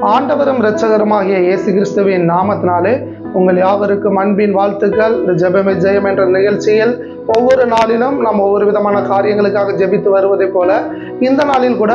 ஆண்டவரும் இரட்சகருமாகிய இயேசு கிறிஸ்துவின் நாமத்தினாலே உங்கள் யாவருக்கும் அன்பின் வாழ்த்துக்கள். இந்த ஜெபமே ஜெயம் என்ற நிகழ்ச்சியில் ஒவ்வொரு நாளிலும் நாம் ஒவ்வொரு விதமான காரியங்களுக்காக ஜெபித்து வருவதை போல இந்த நாளில் கூட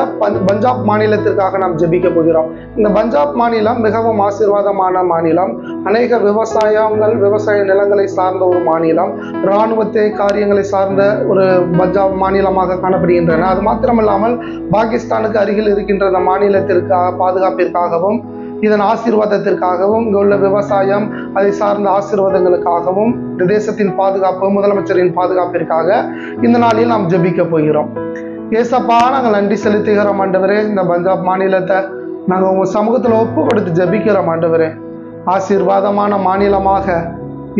பஞ்சாப் மாநிலத்திற்காக நாம் ஜெபிக்க போகிறோம். இந்த பஞ்சாப் மாநிலம் மிகவும் ஆசீர்வாதமான மாநிலம். அநேக விவசாய நிலங்களை சார்ந்த ஒரு மாநிலம். இராணுவத்தை காரியங்களை சார்ந்த ஒரு பஞ்சாப் மாநிலமாக காணப்படுகின்றன. அது மாத்திரமல்லாமல் பாகிஸ்தானுக்கு அருகில் இருக்கின்ற இந்த மாநிலத்திற்காக பாதுகாப்பிற்காகவும் இதன் ஆசீர்வாதத்திற்காகவும் இங்கு உள்ள விவசாயம் அதை சார்ந்த ஆசீர்வாதங்களுக்காகவும் இந்த தேசத்தின் பாதுகாப்பு முதலமைச்சரின் பாதுகாப்பிற்காக இந்த நாளில் நாம் ஜெபிக்க போகிறோம். ஏசப்பா, நாங்கள் நன்றி செலுத்துகிறோம் ஆண்டவரே. இந்த பஞ்சாப் மாநிலத்தை நாங்கள் உங்கள் சமூகத்தில் ஒப்பு கொடுத்து ஜெபிக்கிறோம் ஆண்டவரே. ஆசீர்வாதமான மாநிலமாக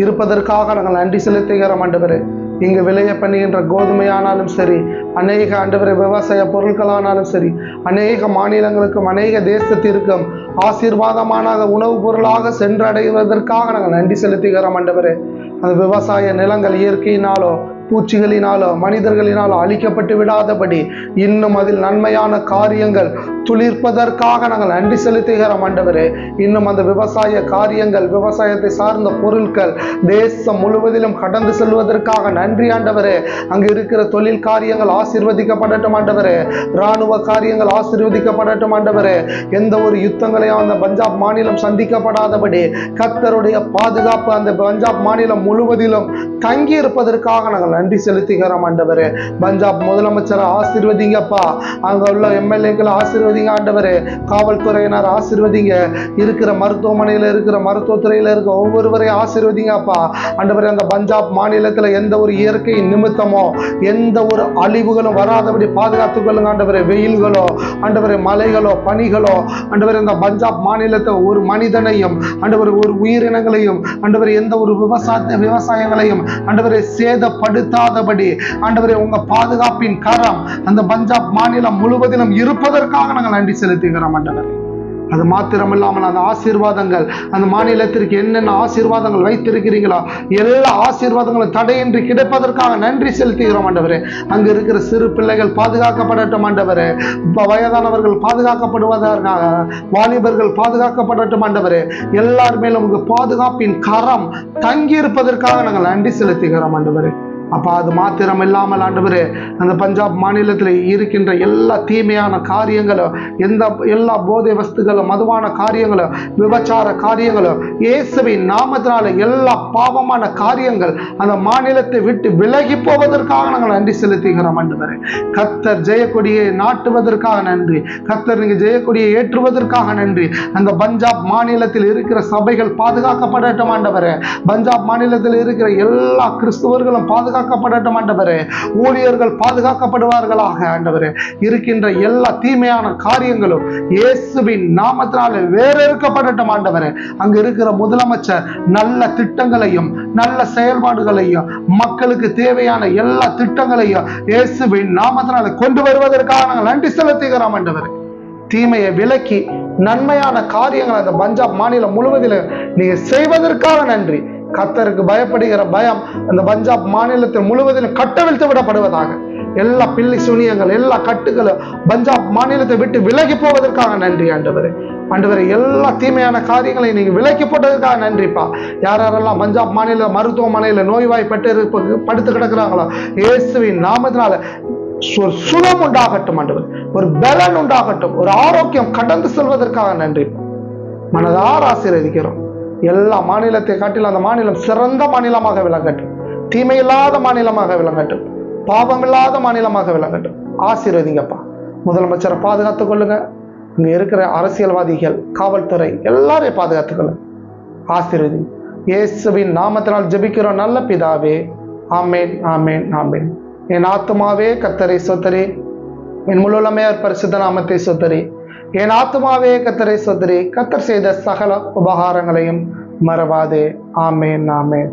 இருப்பதற்காக நாங்கள் நன்றி செலுத்துகிறோம் ஆண்டவரே. இங்கு விளைய பண்ணுகின்ற கோதுமையானாலும் சரி, அநேக ஆண்டவரை விவசாய பொருட்களானாலும் சரி, அநேக மாநிலங்களுக்கும் அநேக தேசத்திற்கும் ஆசீர்வாதமான உணவுப் பொருளாக சென்றடைவதற்காக நாங்கள் நன்றி செலுத்துகிறோம் ஆண்டவரே. அந்த விவசாய நிலங்கள் இயற்கையினாலோ பூச்சிகளினாலோ மனிதர்களினாலோ அழிக்கப்பட்டு விடாதபடி இன்னும் அதில் நன்மையான காரியங்கள் துளிர்ப்பதற்காக நாங்கள் நன்றி செலுத்துகிறோம் ஆண்டவரே. இன்னும் அந்த விவசாய காரியங்கள் விவசாயத்தை சார்ந்த பொருட்கள் தேசம் முழுவதிலும் கடந்து செல்வதற்காக நன்றி ஆண்டவரே. அங்கு இருக்கிற தொழில் காரியங்கள் ஆசீர்வதிக்கப்படட்டும் ஆண்டவரே. இராணுவ காரியங்கள் ஆசீர்வதிக்கப்படட்டும் ஆண்டவரே. எந்த ஒரு யுத்தங்களையும் அந்த பஞ்சாப் மாநிலம் சந்திக்கப்படாதபடி கர்த்தருடைய பாதுகாப்பு அந்த பஞ்சாப் மாநிலம் முழுவதிலும் தங்கி இருப்பதற்காக நாங்கள் நன்றி செலுத்துகிறோம் ஆண்டவரே. பஞ்சாப் முதலமைச்சரை ஆசீர்வதிங்கப்பா. அங்க உள்ள எம்எல்ஏக்களை ஆசீர்வதிங்க ஆண்டவரே. காவல்துறையினர் ஆசீர்வதிங்க. இருக்கிற மருத்துவமனையில இருக்கிற மருத்துவத்துறையில இருக்க ஒவ்வொருவரையும் ஆசீர்வதிங்கப்பா ஆண்டவரே. அந்த பஞ்சாப் மாநிலத்துல எந்த ஒரு இயற்கை நிமித்தமோ எந்த ஒரு அழிவுகளும் வராதபடி பாதுகாத்துக் கொள்ளுங்க ஆண்டவரே. வெயில்களோ ஆண்டவரே, மலைகளோ பனிகளோ ஆண்டவரே, இந்த பஞ்சாப் மாநிலத்தை ஒரு மனிதனையும் ஆண்டவரே ஒரு உயிரினங்களையும் ஆண்டவரே எந்த ஒரு விவசாயங்களையும் ஆண்டவரே சேதப்படுத்தாதபடி ஆண்டவரே உங்க பாதுகாப்பின் கரம் அந்த பஞ்சாப் மாநிலம் முழுவதிலும் இருப்பதற்காக நாங்கள் நன்றி செலுத்துகிறோம் ஆண்டவரே. அது மாத்திரமில்லாமல் அந்த ஆசீர்வாதங்கள் அந்த மாநிலத்திற்கு என்னென்ன ஆசீர்வாதங்கள் வைத்திருக்கிறீங்களோ எல்லா ஆசீர்வாதங்களும் தடையின்றி கிடைப்பதற்காக நன்றி செலுத்துகிறோம் ஆண்டவரே. அங்கு இருக்கிற சிறு பிள்ளைகள் பாதுகாக்கப்படட்டும் ஆண்டவரே. வயதானவர்கள் பாதுகாக்கப்படுவதற்காக வாலிபர்கள் பாதுகாக்கப்படட்டும் ஆண்டவரே. எல்லார் மேலும் உங்க பாதுகாப்பின் கரம் தங்கி இருப்பதற்காக நாங்கள் நன்றி செலுத்துகிறோம் ஆண்டவரே. அப்போ அது மாத்திரம் இல்லாமல் ஆண்டவரே, அந்த பஞ்சாப் மாநிலத்தில் இருக்கின்ற எல்லா தீமையான காரியங்களும் எல்லா போதை வஸ்துகளும் மதுவான காரியங்களும் விபச்சார காரியங்களும் இயேசுவின் நாமத்தினால எல்லா பாவமான காரியங்கள் அந்த மாநிலத்தை விட்டு விலகி போவதற்காக நாங்கள் நன்றி செலுத்துகிறோம் ஆண்டவரே. கர்த்தர் ஜெயக்கொடியை நாட்டுவதற்காக நன்றி. கர்த்தர் நீங்க ஜெயக்கொடியை ஏற்றுவதற்காக நன்றி. அந்த பஞ்சாப் மாநிலத்தில் இருக்கிற சபைகள் பாதுகாக்கப்படட்டும் ஆண்டவரே. பஞ்சாப் மாநிலத்தில் இருக்கிற எல்லா கிறிஸ்துவர்களும் பாதுகாக்கப்படட்டும் ஆண்டவரே. ஊழியர்கள் பாதுகாக்கப்படுவார்களாக ஆண்டவரே. இருக்கின்ற எல்லா தீமையான காரியங்களும் இயேசுவின் நாமத்தினாலே வேறறுக்கப்படட்டும் ஆண்டவரே. அங்கு இருக்கிற முதலமைச்சர் நல்ல திட்டங்களையும் நல்ல செயல்பாடுகளையும் மக்களுக்கு தேவையான எல்லா திட்டங்களையும் இயேசுவின் நாமத்தினாலே கொண்டு வருவதற்காக நாங்கள் நன்றி செலுத்துகிறோம் ஆண்டவரே. தீமையை விலக்கி நன்மையான காரியங்களை அந்த பஞ்சாப் மாநிலம் முழுவதிலும் நீங்க செய்வதற்காக நன்றி. கர்த்தருக்கு பயப்படுகிற பயம் அந்த பஞ்சாப் மாநிலத்தில் முழுவதிலும் கட்டவிழ்த்து விடப்படுவதாக. எல்லா பில்லி சுனியங்கள் எல்லா கட்டுகளும் பஞ்சாப் மாநிலத்தை விட்டு விலகி போவதற்காக நன்றி ஆண்டவரே. ஆண்டவரே, எல்லா தீமையான காரியங்களை நீங்க விலக்கி போட்டதற்காக நன்றிப்பா. யாரெல்லாம் பஞ்சாப் மாநில மருத்துவமனையில நோய்வாய்ப்பட்டு படுத்து கிடக்கிறாங்களோ இயேசுவின் நாமத்தினால ஒரு சுகம் உண்டாகட்டும் ஆண்டவர். ஒரு பலன் உண்டாகட்டும். ஒரு ஆரோக்கியம் கடந்து செல்வதற்காக நன்றி. மனதார ஆசீர்வதிக்கிறோம். எல்லா மாநிலத்தை காட்டிலும் அந்த மாநிலம் சிறந்த மாநிலமாக விளங்கட்டும். தீமையில்லாத மாநிலமாக விளங்கட்டும். பாவமில்லாத மாநிலமாக விளங்கட்டும். ஆசீர்வதிங்கப்பா. முதலமைச்சரை பாதுகாத்துக் கொள்ளுங்க. இங்க இருக்கிற அரசியல்வாதிகள் காவல்துறை எல்லாரையும் பாதுகாத்துக் கொள்ளுங்க. ஆசீர்வதி. இயேசுவின் நாமத்தினால் ஜெபிக்கிறோம் நல்ல பிதாவே. ஆமேன், ஆமேன், ஆமேன். என் ஆத்துமாவே கர்த்தரை ஸ்தோத்திரி. என் முழுமே பரிசுத்த நாமத்தை ஸ்தோத்திரி. என் ஆத்துமாவே கர்த்தரை ஸ்தோத்திரி. கர்த்தர் செய்த சகல உபகாரங்களையும் மறவாதே. ஆமேன், ஆமேன்.